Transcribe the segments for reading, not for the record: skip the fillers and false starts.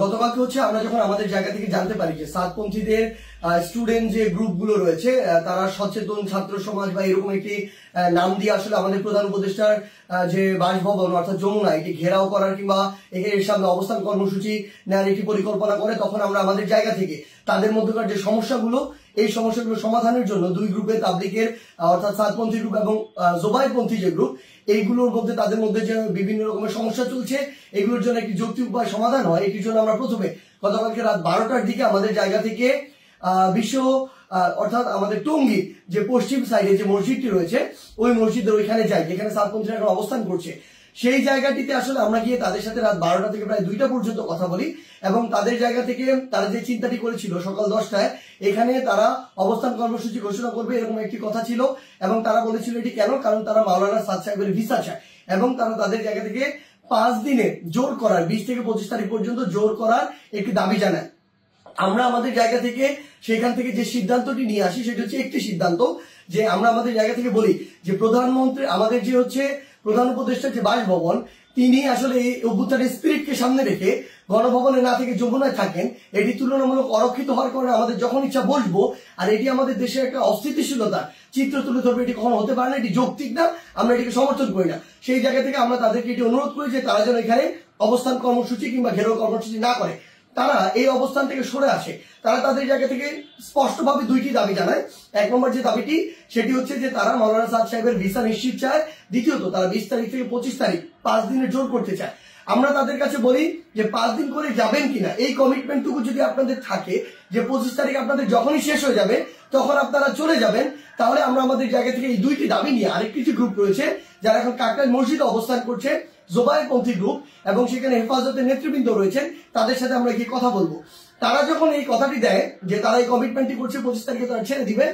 গতকালকে হচ্ছে আমরা যখন আমাদের জায়গা থেকে জানতে পারি যে সাতপন্থীদের স্টুডেন্ট যে গ্রুপগুলো রয়েছে তারা সচেতন ছাত্র সমাজ বা এরকম একটি নাম দিয়ে আসলে আমাদের প্রধান উপদেষ্টার যে বাসভবন অর্থাৎ যমুনা এটি ঘেরাও করার কিংবা এর সামনে অবস্থান কর্মসূচি নেওয়ার একটি পরিকল্পনা করে, তখন আমরা আমাদের জায়গা থেকে তাদের মধ্যকার যে সমস্যাগুলো এই সমস্যাগুলো সমাধানের জন্য দুই গ্রুপে তাবলিগের অর্থাৎ সাতপন্থী গ্রুপ এবং জোবায়েরপন্থী যে গ্রুপ এইগুলোর মধ্যে তাদের মধ্যে যে বিভিন্ন রকমের সমস্যা চলছে এগুলোর জন্য একটি যৌক্তিক উপায় সমাধান হয়। এটির জন্য আমরা প্রথমে গতকালকে রাত 12টার দিকে আমাদের জায়গা থেকে বিশ্ব অর্থাৎ আমাদের টঙ্গী যে পশ্চিম সাইডে যে মসজিদটি রয়েছে ওই মসজিদের ওইখানে যাই যেখানে সাতপন্থীরা এখন অবস্থান করছে। সেই জায়গাটিতে আসলে আমরা গিয়ে তাদের সাথে রাত 12টা থেকে প্রায় 2টা পর্যন্ত কথা বলি এবং তাদের জায়গা থেকে তারা যে চিন্তাটি করেছিল সকাল 10টায় এখানে তারা অবস্থান কর্মসূচি ঘোষণা করবে এরকম একটি কথা ছিল এবং তারা বলেছিল এটি কেন, কারণ তারা মাওলানা সাদ সাহেবের ভিসা চায় এবং তারা তাদের জায়গা থেকে 5 দিনে জোর করার 20 থেকে 25 তারিখ পর্যন্ত জোর করার একটি দাবি জানায়। আমরা আমাদের জায়গা থেকে সেখান থেকে যে সিদ্ধান্তটি নিয়ে আসি সেটা হচ্ছে একটি সিদ্ধান্ত যে আমরা আমাদের জায়গা থেকে বলি যে প্রধানমন্ত্রী আমাদের যে হচ্ছে প্রধান উপদেষ্টার যে বাসভবন তিনি আসলে এই অভ্যুত্থানের স্পিরিটকে সামনে রেখে গণভবনে না থেকে যমুনায় থাকেন, এটি তুলনামূলক অরক্ষিত হওয়ার কারণে আমাদের যখন ইচ্ছা বসবো আর এটি আমাদের দেশের একটা অস্থিতিশীলতার চিত্র তুলে ধরবে, এটি কখনো হতে পারে না, এটি যৌক্তিক না, আমরা এটিকে সমর্থন করি না। সেই জায়গা থেকে আমরা তাদেরকে এটি অনুরোধ করি যে তারা যেন এখানে অবস্থান কর্মসূচি কিংবা ঘেরাও কর্মসূচি না করে, তারা এই অবস্থান থেকে সরে আসে। তারা তাদের জায়গা থেকে স্পষ্টভাবে দুইটি দাবি জানায়। এক নম্বর যে দাবিটি সেটি হচ্ছে যে তারা মাওলানা সাদ সাহেবের ভিসা নিশ্চিত চায়, দ্বিতীয়ত তারা 20 তারিখ থেকে 25 তারিখ 5 দিনের জোর করতে চায়। আমরা তাদের কাছে বলি যে 5 দিন করে যাবেন কিনা এই কমিটমেন্টটুকু যদি আপনাদের থাকে যে 25 তারিখ আপনাদের যখনই শেষ হয়ে যাবে তখন আপনারা চলে যাবেন, তাহলে আমরা আমাদের জায়গা থেকে এই দুইটি দাবি নিয়ে আরেকটি যে গ্রুপ রয়েছে যারা এখন কাকরাইল মসজিদে অবস্থান করছে জোবায়েরপন্থী গ্রুপ এবং সেখানে হেফাজতের নেতৃবৃন্দ রয়েছেন তাদের সাথে আমরা গিয়ে কথা বলবো। তারা যখন এই কথাটি দেয় যে তারা এই কমিটমেন্টটি করছে 25 তারিখে তারা ছেড়ে দিবে,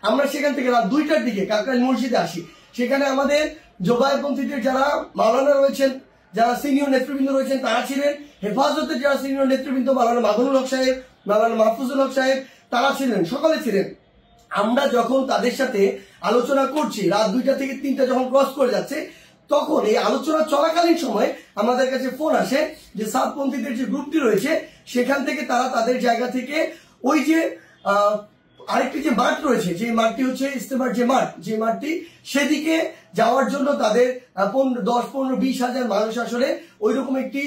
আমরা সেখান থেকে রাত 2টার দিকে কাকরাইল মসজিদে আসি। সেখানে আমাদের জোবায়েরপন্থীদের যারা মাওলানা রয়েছেন যারা সিনিয়র নেতৃবৃন্দ রয়েছেন তারা ছিলেন, হেফাজতের যারা সিনিয়র নেতৃবৃন্দ মাওলানা মাদুনুল হক সাহেব মাওলানা মাহফুজুল হক সাহেব তারা ছিলেন, সকলে ছিলেন। আমরা যখন তাদের সাথে আলোচনা করছি রাত 2টা থেকে 3টা যখন ক্রস করে যাচ্ছে তখন এই আলোচনা চলাকালীন সময় আমাদের কাছে ফোন আসে যে সাতপন্থীদের যে গ্রুপটি রয়েছে সেখান থেকে তারা তাদের জায়গা থেকে ওই যে আরেকটি যে মাঠ রয়েছে যে মাঠটি হচ্ছে ইস্তেমার যে মাঠ যে মাঠটি সেদিকে যাওয়ার জন্য তাদের 10, 15, 20 হাজার মানুষ আসলে ওই রকম একটি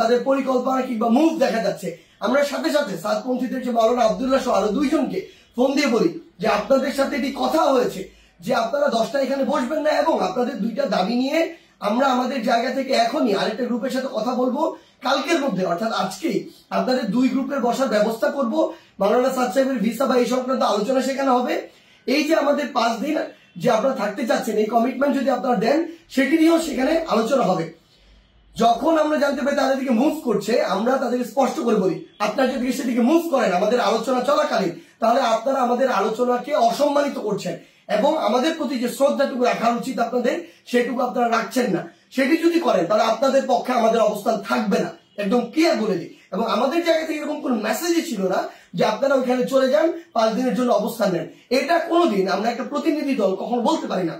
তাদের পরিকল্পনা কিংবা মুভ দেখা যাচ্ছে। আমরা সাথে সাথে সাতপন্থীদের যে মাওলানা আব্দুল্লাহ সহ আরো 2 জনকে ফোন দিয়ে বলি যে আপনাদের সাথে এটি কথা হয়েছে যে আপনারা 10টা এখানে বসবেন না এবং আপনাদের 2টা দাবি নিয়ে আমরা আমাদের জায়গা থেকে এখনই আরেকটা গ্রুপের সাথে কথা বলবো, কালকের মধ্যে অর্থাৎ আজকেই আপনাদের 2 গ্রুপের বসার ব্যবস্থা করব, মাওলানা সাদ সাহেবের ভিসা বা এই সংক্রান্ত আলোচনা সেখানে হবে। এই যে আমাদের 5 দিন যে আপনারা থাকতে চাচ্ছেন এই কমিটমেন্ট যদি আপনারা দেন সেটি নিয়েও সেখানে আলোচনা হবে। যখন আমরা জানতে পারি তাদের দিকে মুভ করছে আমরা তাদেরকে স্পষ্ট করে বলি আপনারা যদি সেদিকে মুভ করেন আমাদের আলোচনা চলাকালীন তাহলে আপনারা আমাদের আলোচনাকে অসম্মানিত করছেন এবং আমাদের প্রতি যে শ্রদ্ধাটুকু রাখা উচিত আপনাদের সেটুকু আপনারা রাখছেন না। সেটি যদি করেন তাহলে আপনাদের পক্ষে আমাদের অবস্থান থাকবে না, একদম ক্লিয়ার বলে দিই। এবং আমাদের জায়গা থেকে এরকম কোনো মেসেজই ছিল না যে আপনারা ওইখানে চলে যান 5 দিনের জন্য অবস্থান নেন। এটা কোনোদিন আমরা একটা প্রতিনিধি দল কখনো বলতে পারি না।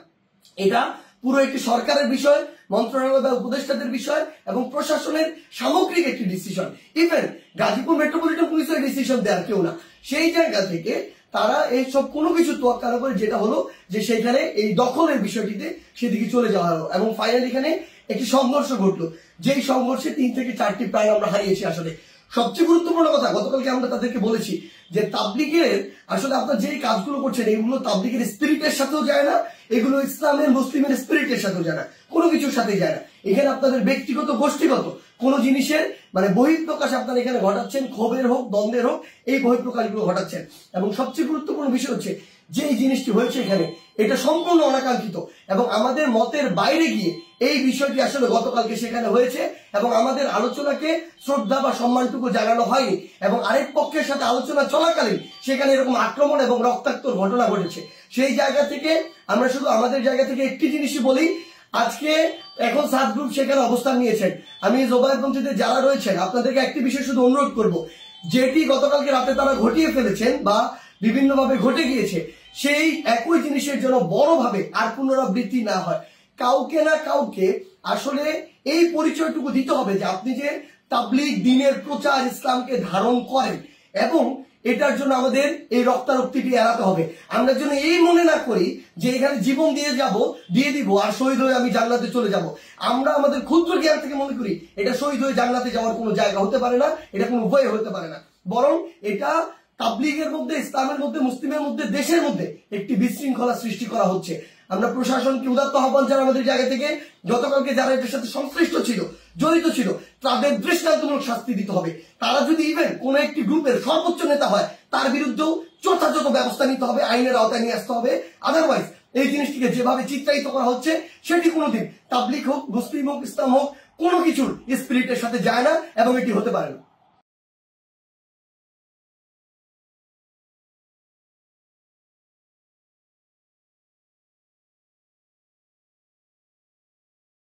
এটা পুরো একটি সরকারের বিষয়, মন্ত্রণালয় বা উপদেষ্টাদের বিষয় এবং প্রশাসনের সামগ্রিক একটি ডিসিশন। ইভেন গাজীপুর মেট্রোপলিটন পুলিশের ডিসিশন দেওয়ার কেউ না। সেই জায়গা থেকে তারা এই সব কোনো কিছু তোয়াক্কা না করে যেটা হলো যে সেখানে এই দখলের বিষয়টিতে সেদিকে চলে যাওয়া হলো এবং ফাইনালি এখানে একটি সংঘর্ষ ঘটলো, যেই সংঘর্ষে 3 থেকে 4টি প্রাণ আমরা হারিয়েছি। আসলে সবচেয়ে গুরুত্বপূর্ণ কথা গতকালকে আমরা তাদেরকে বলেছি যে তাবলিগের আসলে আপনারা যেই কাজগুলো করছেন এগুলো তাবলিগের স্পিরিটের সাথেও যায় না, এগুলো ইসলামের মুসলিমের স্পিরিটের সাথেও যায় না, কোনো কিছুর সাথে যায় না। এখানে আপনাদের ব্যক্তিগত গোষ্ঠীগত কোনো জিনিসের মানে বহিঃপ্রকাশ আপনারা এখানে ঘটাচ্ছেন, ক্ষোভের হোক দ্বন্দ্বের হোক এই বহিঃপ্রকাশগুলো ঘটাচ্ছেন। এবং সবচেয়ে গুরুত্বপূর্ণ বিষয় হচ্ছে যে এই জিনিসটি হয়েছে এখানে এটা সম্পূর্ণ অনাকাঙ্ক্ষিত এবং আমাদের মতের বাইরে গিয়ে এই বিষয়টি আসলে গতকালকে সেখানে হয়েছে এবং আমাদের আলোচনাকে শ্রদ্ধা বা সম্মানটুকু জানানো হয়নি এবং আরেক পক্ষের সাথে আলোচনা চলাকালীন সেখানে এরকম আক্রমণ এবং রক্তাক্ত ঘটনা ঘটেছে। সেই জায়গা থেকে আমরা শুধু আমাদের জায়গা থেকে একটি জিনিসই বলি, আজকে এখন 7 গ্রুপ সেখানে অবস্থান নিয়েছেন। আমি জোবায়েরপন্থীদের যারা রয়েছেন আপনাদেরকে একটি বিষয় শুধু অনুরোধ করব, যেটি গতকালকে রাতে তারা ঘটিয়ে ফেলেছেন বা বিভিন্নভাবে ঘটে গিয়েছে সেই একই জিনিসের জন্য বড়ভাবে আর পুনরাবৃত্তি না হয়। কাউকে না কাউকে আসলে এই পরিচয়টুকু দিতে হবে যে আপনি যে তাবলীগ দ্বীনের প্রচার ইসলামকে ধারণ করেন, এবং এটার জন্য আমাদের এই রক্তারক্তিটি এড়াতে হবে। আমরা যেন এই মনে না করি যে এখানে জীবন দিয়ে দিব আর শহীদ হয়ে আমি জান্নাতে চলে যাব। আমরা আমাদের ক্ষুদ্র জ্ঞান থেকে মনে করি এটা শহীদ হয়ে জান্নাতে যাওয়ার কোনো জায়গা হতে পারে না, এটা কোনো উপায় হতে পারে না, বরং এটা তাবলীগের মধ্যে, ইসলামের মধ্যে, মুসলিমের মধ্যে, দেশের মধ্যে একটি বিশৃঙ্খলা সৃষ্টি করা হচ্ছে। আমরা প্রশাসনকে উদাত্ত আহ্বান জানাই আমাদের জায়গা থেকে, গতকালকে যারা এটার সাথে সংশ্লিষ্ট ছিল, জড়িত ছিল, তাদের দৃষ্টান্তমূলক শাস্তি দিতে হবে। তারা যদি ইভেন কোন একটি গ্রুপের সর্বোচ্চ নেতা হয়, তার বিরুদ্ধেও যথাযথ ব্যবস্থা নিতে হবে, আইনের আওতায় নিয়ে আসতে হবে। আদারওয়াইজ এই জিনিসটিকে যেভাবে চিত্রায়িত করা হচ্ছে সেটি কোনোদিন তাবলীগ হোক, মুসলিম হোক, ইসলাম হোক, কোনো কিছুর স্পিরিটের সাথে যায় না এবং এটি হতে পারে না।